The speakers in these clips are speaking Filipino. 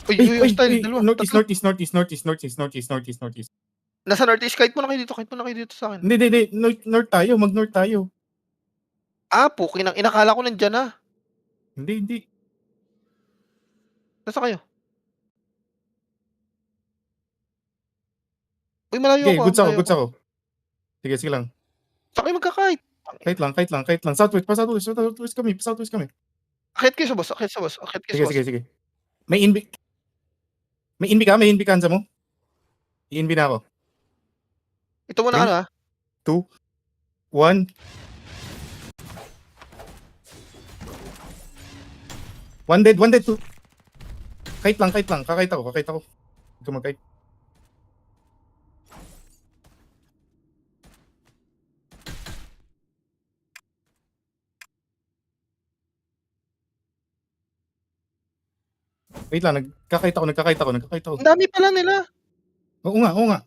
Uy, Uy, uy, uy, hostile, uy, dalawa, northeast, tatlo. northeast, northeast, northeast, northeast, northeast, northeast, northeast. Nasa northeast, kahit muna kayo dito sa akin. Hindi, north tayo, mag-north tayo. Pukinang ina, akala ko nandiyan na. Hindi. Nasaan kayo? Uy, malayo Okay, ako, goods malayo ako. ako. Sige lang. Saan kayo magka-kite? Kahit lang. Southwest kami. Akyat kayo sa boss, akyat kayo sa boss. Sige. May inbi ka, Hansa mo? I-inbi na ako. Ito muna 3, ano 2, 1. One dead, 2. Kahit lang. Kakait ako. Ito mag-kite. Wait lang, nagkakait ako. Ang dami pala nila. Oo nga.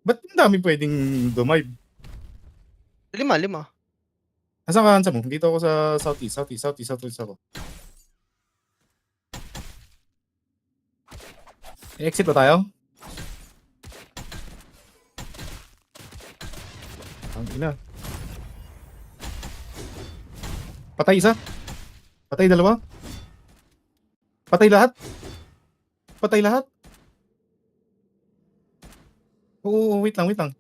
Ba't ang dami pwedeng dumive? 5. Nasaan ka, Hansa mo? Dito ako sa southeast ako. I-exit ba tayo? Ang ina. Patay isa. Patay dalawa. Patay lahat. Oo, wait lang.